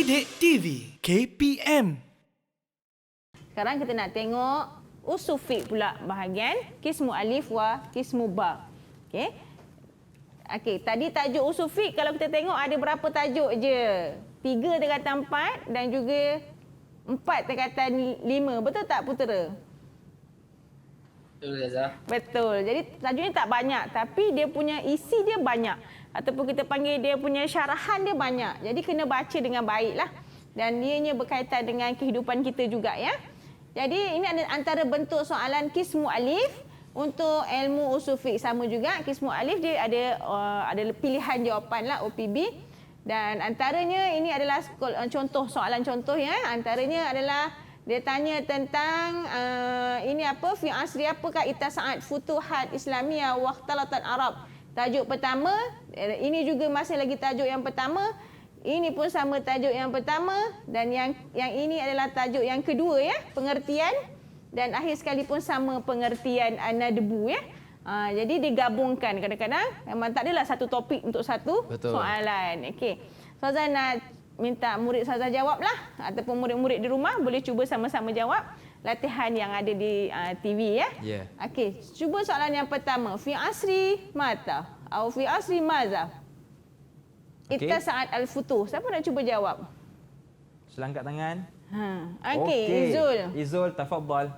Didik TV KPM. Sekarang kita nak tengok usul fiqh pula bahagian qismu alif wa qismu ba. Okey. Okey, tadi tajuk usul fiqh kalau kita tengok ada berapa tajuk je? 3 tingkatan 4 dan juga 4 tingkatan 5. Betul tak Putera? Betul Zazah. Betul. Jadi tajuknya tak banyak tapi dia punya isi dia banyak. Ataupun kita panggil dia punya syarahan dia banyak. Jadi kena baca dengan baiklah. Dan ianya berkaitan dengan kehidupan kita juga ya. Jadi ini ada antara bentuk soalan qismu alif untuk ilmu usul fiqh sama juga. Qismu alif dia ada pilihan jawapan lah OPB. Dan antaranya ini adalah contoh soalan contoh ya. Antaranya adalah dia tanya tentang ini apa fi asri apakah ittasaat futuhat Islamiyah wa ikhtalatan Arab. Tajuk pertama, ini juga masih lagi tajuk yang pertama. Ini pun sama tajuk yang pertama dan yang ini adalah tajuk yang kedua ya, pengertian dan akhir sekali pun sama pengertian an-nadbu ya. Jadi digabungkan kadang-kadang memang tak adalah satu topik untuk satu soalan. Okey. Ustazah nak minta murid Ustazah jawablah ataupun murid-murid di rumah boleh cuba sama-sama jawab latihan yang ada di TV ya. Yeah. Okey, cuba soalan yang pertama. Fi asri mata atau fi asri maza? Okay. Ittasaat al-futuh. Siapa nak cuba jawab? Sila angkat tangan. Okey, Izul. Izul, tafadhal.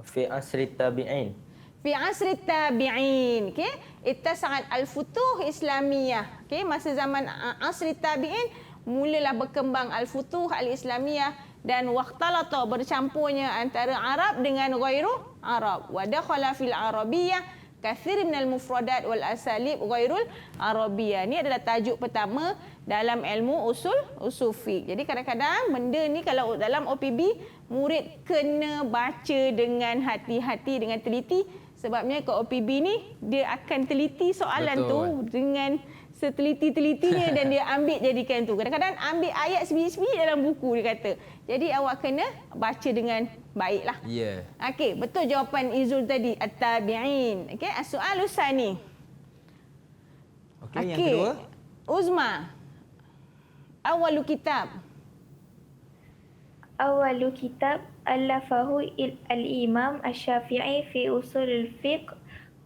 Fi asri tabi'in. Fi asri tabi'in. Okey, ittasaat al-futuh Islamiyah. Okey, masa zaman asri tabi'in mulalah berkembang al-futuh al-Islamiyah dan waqtalata bercampurnya antara Arab dengan ghairu Arab. Wa dakhala fil arabiyyah kathir minal mufradat wal asalib ghairul arabiyyah. Ini adalah tajuk pertama dalam ilmu usul fiqh. Jadi kadang-kadang benda ni kalau dalam OPB murid kena baca dengan hati-hati, dengan teliti. Sebabnya ke OPB ni dia akan teliti soalan tu dengan seteliti-telitinya dan dia ambil jadikan tu. Kadang-kadang ambil ayat sebiji-sebiji dalam buku dia kata. Jadi awak kena baca dengan baiklah. Ya. Yeah. Okey, betul jawapan Izul tadi, at-tabi'in. Okey, as-soalu tsani. Okey, yang kedua. Uzma. Awalu kitab. Awalu kitab allafahu al-Imam Asy-Syafi'i fi usul al-fiqh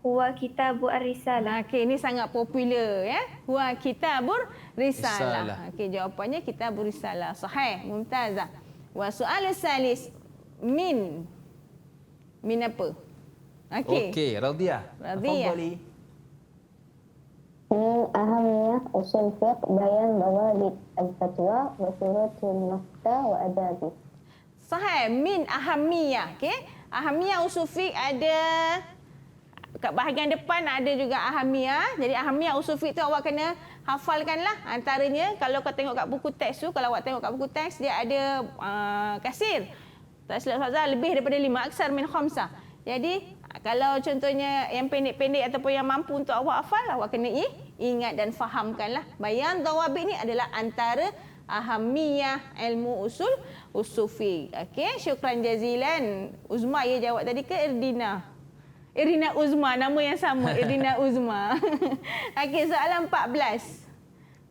huwa Kitabur Risalah. Okey, ini sangat popular ya. Huwa Kitabur Risalah. Okey, jawapannya Kitabur Risalah. Sahih, mumtazah. Wa soal salis min apa? Okey. Okey, Radhiyah. Tafadhali. من أهمية أصول الفقه بيان ضوابط الفتوى وشروط المفتى وآدابه. Sahih, min ahamiyah. Okey. Ahamiyah usul fiqh ada kat bahagian depan ada juga ahamiyah. Jadi ahamiyah usul fiqh tu awak kena hafalkanlah. Antaranya kalau kau tengok kat buku teks tu, kalau awak tengok kat buku teks dia ada kasir. Tak silap Ustazah lebih daripada 5 aksar min khamsah. Jadi kalau contohnya yang pendek-pendek ataupun yang mampu untuk awak hafal, awak kena ingat dan fahamkanlah. Bayan dawabit ni adalah antara ahamiyah ilmu usul fiqh. Okey, syukran jazilan. Uzma ia jawab tadi ke Irdina? Irdina Uzma, nama yang sama, Irdina Uzma. Okey, soalan 14.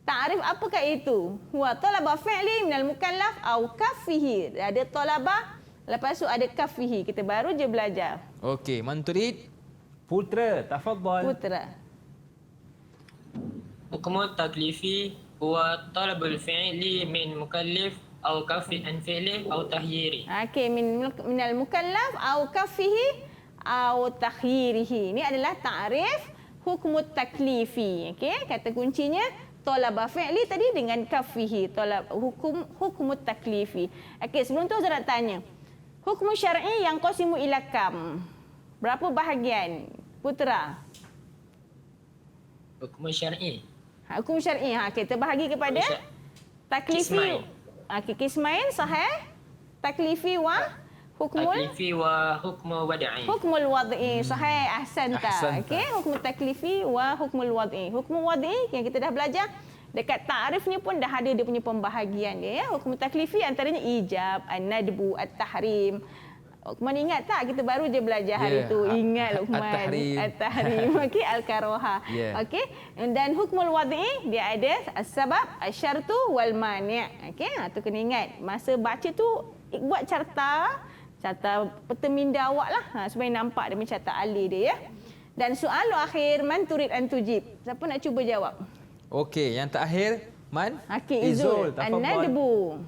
Ta'rif apakah itu? Huwa talaba fi'li minal mukallaf au kafihi. Ada talaba, lepas tu ada kafihi. Kita baru je belajar. Okey, Manturid. Putra, tafadhal. Putra. Hukum taklifi huwa talabul fi'li min mukallif atau kafi an fi'li atau tahyiri. Okey, minal mukallaf au kafihi au takhyirihi. Ini adalah ta'rif hukum taklifi. Okey, kata kuncinya talaba fi'li tadi dengan kafihi. Talab hukum taklifi. Okey, sebelum tu saya nak tanya. Hukum syar'i yang qasimu ila kam. Berapa bahagian? Putra. Hukum syar'i. Hukum syar'i. Kita bahagi kepada taklifi. Qismain. Okey, qismain sahih. Taklifi wa hukmul Taklifi wa hukmu wad'i. hukmul wad'i. Sahih, ahsanta. Ahsanta. Okey, hukum taklifi wa hukmul wad'i. Hukmul wad'i yang kita dah belajar dekat ta'rifnya pun dah ada dia punya pembahagian dia ya. Hukum taklifi antaranya ijab, an-nadbu, at-tahrim, Luqman ingat tak? Kita baru je belajar hari tu. Ingat Luqman. At-tahrim. At-tahrim. Okey, al-karoha. Yeah. Okey. Dan hukmul wad'i dia ada as-sabab, asyartu wal mani'. Okey, tu kena ingat. Masa baca tu buat carta peta minda awak lah. Supaya nampak dia mencatat alih dia ya. Dan soal akhir man turid an tujib. Siapa nak cuba jawab? Okey, yang terakhir Man. Okey, Izul. tafadhal. An-nadbu.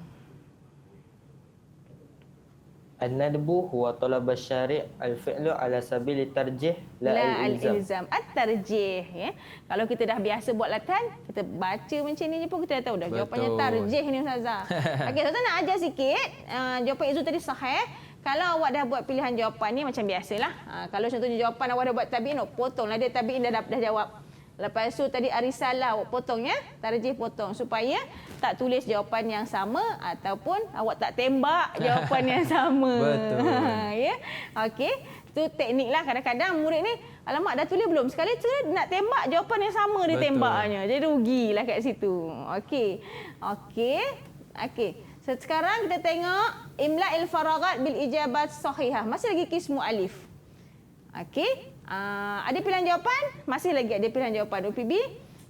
الندب هو طلب الشارع الفعل على سبيل الترجيح لا الإلزام. al-ilzam. At-tarjih ya. Kalau kita dah biasa buat latihan, kita baca macam ni je pun kita dah tahu dah jawapannya Betul. tarjih ni Ustazah. Okey, Ustazah nak ajar sikit. Jawapan Izul tadi sahih. Kalau awak dah buat pilihan jawapan ni macam biasalah. Kalau contohnya jawapan awak dah buat tabi'in, potonglah dia tabi'in dah jawab. Lepas tu tadi arisalah awak potong ya, tarjih potong supaya tak tulis jawapan yang sama ataupun awak tak tembak jawapan yang sama. Betul. Ya. Okey, tu tekniklah kadang-kadang murid ni alamak dah tulis belum? Sekali tu nak tembak jawapan yang sama dia Betul. tembaknya. Jadi rugilah kat situ. Okey. Okey. Okey. Sekarang kita tengok imla'il faragat bil ijabat sahihah. Masih lagi kismu alif. Okey. Ada pilihan jawapan? Masih lagi ada pilihan jawapan UPB.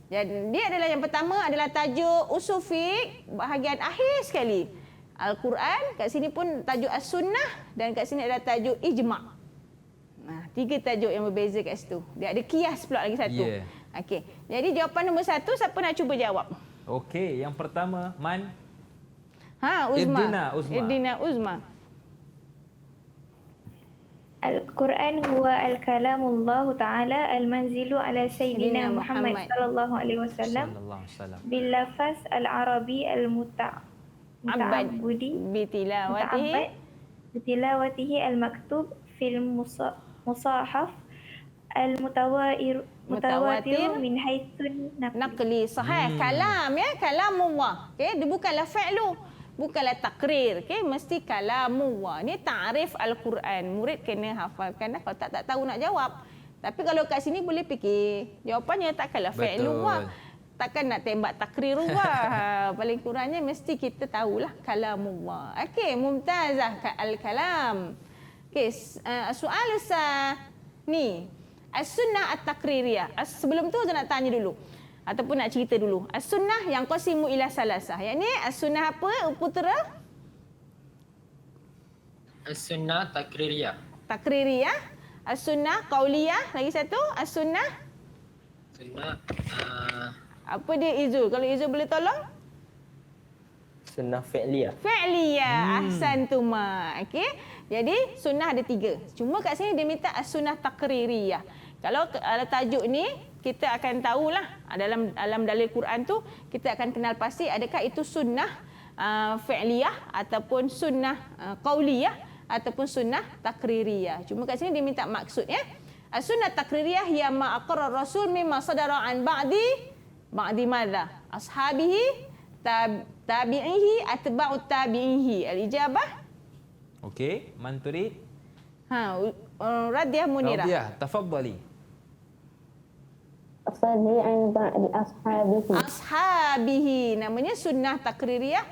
Jadi dia adalah yang pertama adalah tajuk usul fiqh bahagian akhir sekali. Al-Quran, kat sini pun tajuk as-sunnah dan kat sini ada tajuk ijma'. Tiga tajuk yang berbeza kat situ. Dia ada kias pula lagi satu. Yeah. Okey. Jadi jawapan nombor 1 siapa nak cuba jawab? Okey, yang pertama Man. Uzma. Irdina Uzma. Irdina Uzma. Al-Quran huwa al-kalamullah ta'ala al-manzilu ala Sayyidina Muhammad sallallahu alaihi wasallam Sallallahu alaihi wasallam. bil lafaz al-arabi al-muta'abbudi bitilawatihi al-maktub fil musahaf al-mutawatir min haitsun Naqli sahih. Kalam ya, kalamullah. Okey, dia bukanlah fi'lu, bukanlah takrir. Okey, mesti kalamullah. Ni ta'rif al-Quran. Murid kena hafalkan dah, kalau tak tahu nak jawab. Tapi kalau kat sini boleh fikir. Jawapannya takkanlah fi'lullah. Takkan nak tembak takrirullah. Paling kurangnya mesti kita tahulah kalamullah. Okey, mumtazah al-kalam. Okey, soal ni. As-sunnah at-takririyah. Sebelum tu saya nak tanya dulu. Ataupun nak cerita dulu. As-sunnah yang qasimu ila salasah. Yang ni as-sunnah apa, putera? As-sunnah takririyah. Takririyah. As-sunnah qauliyah. Lagi satu, as-sunnah. Sunnah Apa dia Izul? Kalau Izul boleh tolong? Sunnah fi'liyah. Fi'liyah. Ahsantuma. Okey. Jadi sunnah ada 3. Cuma kat sini dia minta as-sunnah takririyah. Kalau tajuk ni kita akan tahulah dalam dalil Quran tu kita akan kenal pasti adakah itu sunnah fi'liyah ataupun sunnah qauliyah ataupun sunnah takririyah. Cuma kat sini dia minta maksud ya. As-sunnah takririyah hiya ma aqarrar rasul mimma sadara an ba'di madza? Ashabihi tabi'ihi atba'ut tabi'ihi. Al-ijabah. Okey, Man turid. Radiah Munirah. Radiah, tafadhali. Asadi an ba'di ashabihi. Ashabihi. Namanya sunnah takririyah.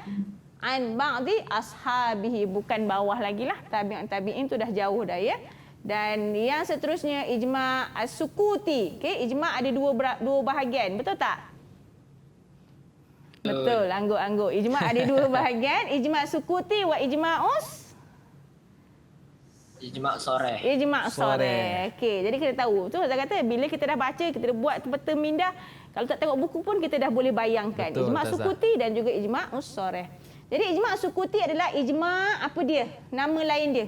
An ba'di ashabihi. Bukan bawah lagi lah. Tabi'in tu dah jauh dah ya. Dan yang seterusnya ijma' as-sukuti. Okay? Ijma' ada dua bahagian. Betul tak? Betul. Angguk-angguk. Ijma' ada 2 bahagian. Ijma' sukuti wa ijma'us. ijma' soreh. Ijma' soreh. Okey, jadi kita tahu. Tu saya kata bila kita dah baca, kita dah buat peta minda, kalau tak tengok buku pun kita dah boleh bayangkan. Betul, Ijma' Ustazah. sukuti dan juga ijma' soreh. Jadi ijma' sukuti adalah ijma' apa dia? Nama lain dia.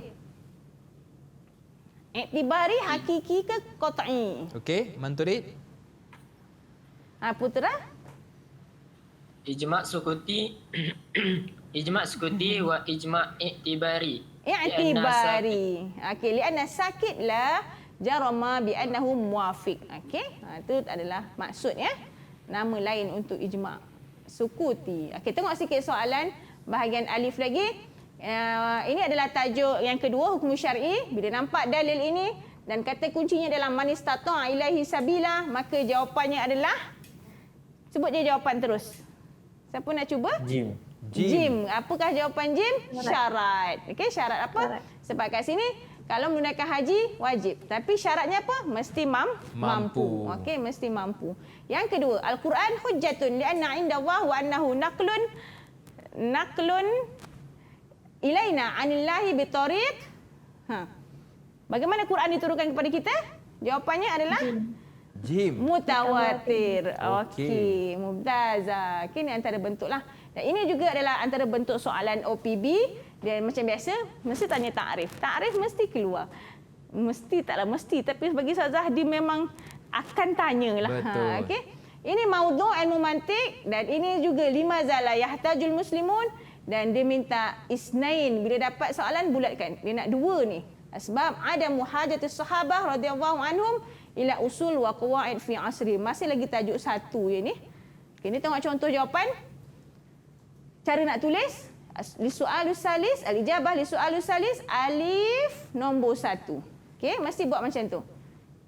Iktibari hakiki ke qat'i? Okey, Man turid. Putera? Ijma' sukuti ijma' sukuti wa ijma' i'tibari. I'tibari. Okey, li'anna sakit la jarama bi annahu muwafiq. Okey, itu adalah maksud ya. Nama lain untuk ijma' sukuti. Okey, tengok sikit soalan bahagian alif lagi. Ini adalah tajuk yang kedua, hukum syar'i. Bila nampak dalil ini dan kata kuncinya adalah man istata'a ilaihi sabila, maka jawapannya adalah, sebut je jawapan terus. Siapa nak cuba? Jim. Jim. Apakah jawapan Jim? Syarat. Okey, syarat apa? Sebab kat sini kalau menggunakan haji wajib. Tapi syaratnya apa? Mesti mampu. Okey, mesti mampu. Yang kedua, Al-Quran hujjatun li'anna 'inda Allah wa annahu naqlun ilaina 'anillahi bitariq. Bagaimana Quran diturunkan kepada kita? Jawapannya adalah Jim. mutawatir. Okey. Okey, mumtazah. Okay, ini antara bentuk lah. Dan ini juga adalah antara bentuk soalan OPB. Dan macam biasa, mesti tanya ta'rif. Ta'rif mesti keluar. Mesti, taklah mesti. Tapi bagi Ustazah, dia memang akan tanya lah. Betul. Okay? Ini maudhu' ilmu mantik. Dan ini juga limaza la yahtajul muslimun. Dan dia minta isnain. Bila dapat soalan, bulatkan. Dia nak dua ni. Sebab ada muhajatus sahabah radhiyallahu anhum ila usul wa qawaid fi asri. Masih lagi tajuk satu je ni. Okay, ni tengok contoh jawapan. Cara nak tulis. Li soalus salis, al-ijabah li soalus salis, alif nombor 1. Okey, mesti buat macam tu.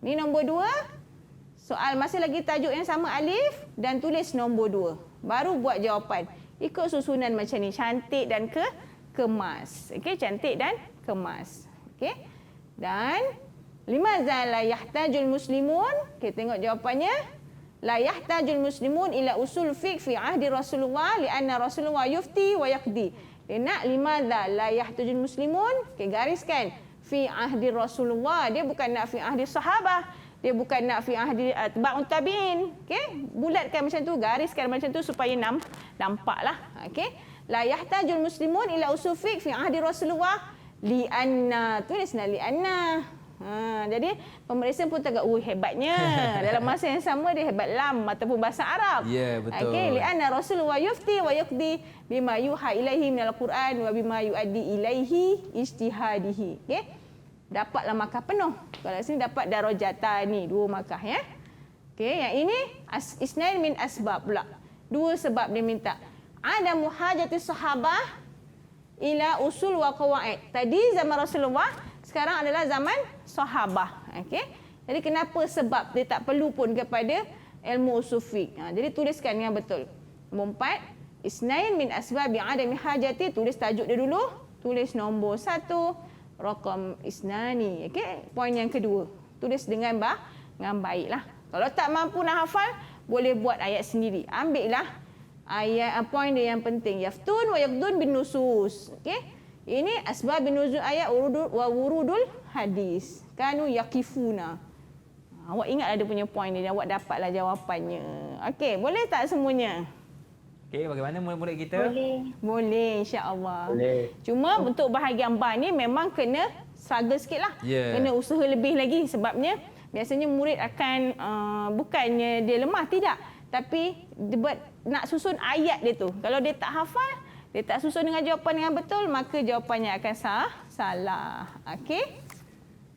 Ni nombor 2. Soal masih lagi tajuk yang sama alif dan tulis nombor 2. Baru buat jawapan. Ikut susunan macam ni, cantik dan kemas. Okey, cantik dan kemas. Okey. Dan limaza la yahtajul muslimun? Kita tengok jawapannya. La yahtajul muslimun ila usul fiqh fi ahdi Rasulullah lianna Rasulullah yufti wa yaqdi. Dia nak limadha la yahtajul muslimun, okay, gariskan fi ahdi Rasulullah. Dia bukan nak fi ahdi sahabah, dia bukan nak fi ahdi atba'ut tabi'in. Okey, bulatkan macam tu, gariskan macam tu supaya nampaklah. Okey. La yahtajul muslimun ila usul fiqh fi ahdi Rasulullah lianna, tulislah lianna. Jadi pemeriksa pun tegak, hebatnya. Dalam masa yang sama dia hebat lam ataupun bahasa Arab. Ya, betul. Okey, li'anna Rasulullah yufti wa yaqdi bima yuha ilaihi minal Quran wa bima yuaddi ilaihi ijtihadihi. Okey. Dapatlah markah penuh. Kalau sini dapat darajatan ni, 2 markah ya. Okey, yang ini isnain min asbab pula. 2 sebab dia minta. Ada muhajatis sahabah ila usul wa qawaid. Tadi zaman Rasulullah, sekarang adalah zaman sahabah. Okey. Jadi kenapa sebab dia tak perlu pun kepada ilmu usul fiqh. Jadi tuliskan yang betul. Nombor 4, isnain min asbab adami hajati, tulis tajuk dia dulu, tulis nombor 1, raqam isnani. Okey, poin yang kedua. Tulis dengan baiklah. Kalau tak mampu nak hafal, boleh buat ayat sendiri. Ambillah ayat poin dia yang penting. Yaftun wa yaqdun bin nusus. Okey. Ini asbab nuzul ayat wa wurudul hadis. Kanu yaqifuna. Awak ingatlah dia punya poin dia, awak dapatlah jawapannya. Okey, boleh tak semuanya? Okey, bagaimana murid-murid kita? Boleh, insya-Allah. Boleh. Cuma untuk bahagian ba ni memang kena struggle sikitlah. Yeah. Kena usaha lebih lagi sebabnya biasanya murid akan bukannya dia lemah, tidak. Tapi dia nak susun ayat dia tu. Kalau dia tak hafal, dia tak susun dengan jawapan yang betul, maka jawapannya akan salah. Okey.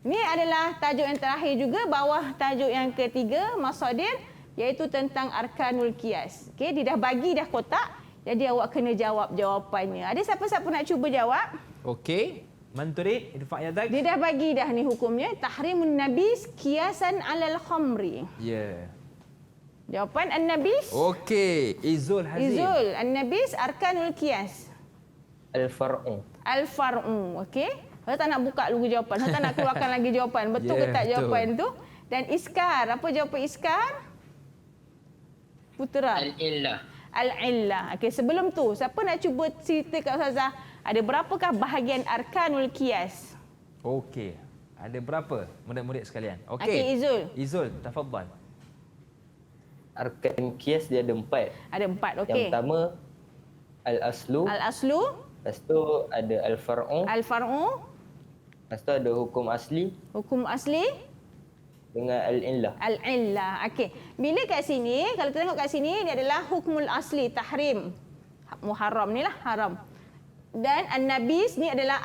Ini adalah tajuk yang terakhir juga, bawah tajuk yang ketiga, masadir, iaitu tentang arkanul qiyas. Okey, dia dah bagi dah kotak, jadi awak kena jawab jawapannya. Ada siapa-siapa nak cuba jawab? Okey. Manturid, irfa' yadak. Dia dah bagi dah ni hukumnya, tahrimun nabis qiyasan alal khamri. Ya. Jawapan an-nabis. Okey, Izul Hazim. Izul, an-nabis arkanul qiyas. Al-far'u. Al-far'u, okey. Saya tak nak buka dulu jawapan. Saya tak nak keluarkan lagi jawapan. Betul ke tak jawapan tu? Dan iskar, apa jawapan iskar? Putera. Al-illah. Al-illah. Okey, sebelum tu, siapa nak cuba cerita kat Ustazah, ada berapakah bahagian arkanul qiyas? Okey. Ada berapa murid-murid sekalian? Okey, Okey. Izul. Izul, tafadhal. Arkan qiyas dia ada 4. Ada 4, Yang okey. pertama al-aslu. Al-aslu, Lepas tu ada al-far'u. al-far'u, Lepas tu ada hukum asli hukum asli, dengan al-illah. al-illah. Okey. Bila kat sini, kalau kita tengok kat sini, dia adalah hukmul asli, tahrim. Muharram ni lah, haram. Dan an-nabis ni adalah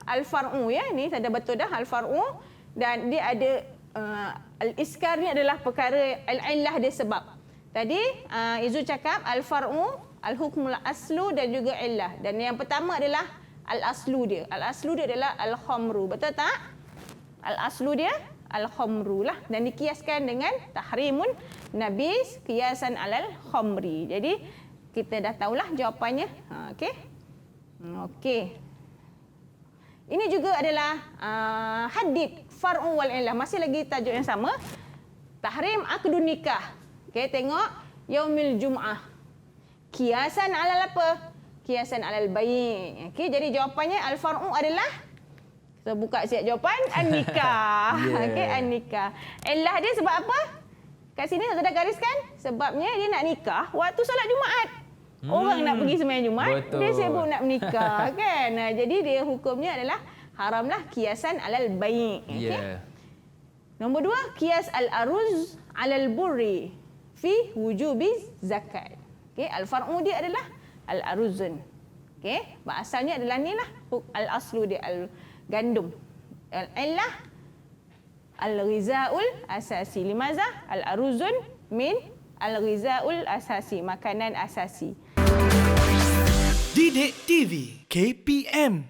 al-far'u ya. Ni saya dah betul dah, al-far'u. Dan dia ada al-iskar ni adalah perkara al-illah dia sebab. Tadi Izul cakap al-far'u, al-hukmul aslu dan juga illah. Dan yang pertama adalah al-aslu dia. Al-aslu dia adalah al-khamru. Betul tak? Al-aslu dia al-khamru lah. Dan dikiaskan dengan tahrimun nabis kiasan alal khamri. Jadi kita dah tahulah jawapannya. Okey. Okey. Ini juga adalah hadith far'un wal illah. Masih lagi tajuk yang sama. Tahrim akdun nikah. Okey, tengok yaumil jum'ah. Kiasan alal apa? Kiasan alal bai'. Okey, jadi jawapannya al-far'u adalah, kita buka siap jawapan, an-nikah. Okey, an-nikah. Illah dia sebab apa? Kat sini saya dah gariskan. Sebabnya dia nak nikah waktu solat Jumaat. Orang nak pergi sembahyang Jumaat, Betul. dia sibuk nak menikah kan. Jadi dia hukumnya adalah haramlah kiasan alal bai'. Okey. Ya. Nombor 2, kias al-aruz alal burri fi wujubi zakat. Okey, al-far'u dia adalah al-aruzun. Okey, asalnya adalah ni lah, al-aslu dia al-gandum. Al-illah al-ghizaul asasi. Limaza? Al-aruzun min al-ghizaul asasi, makanan asasi. Didik TV KPM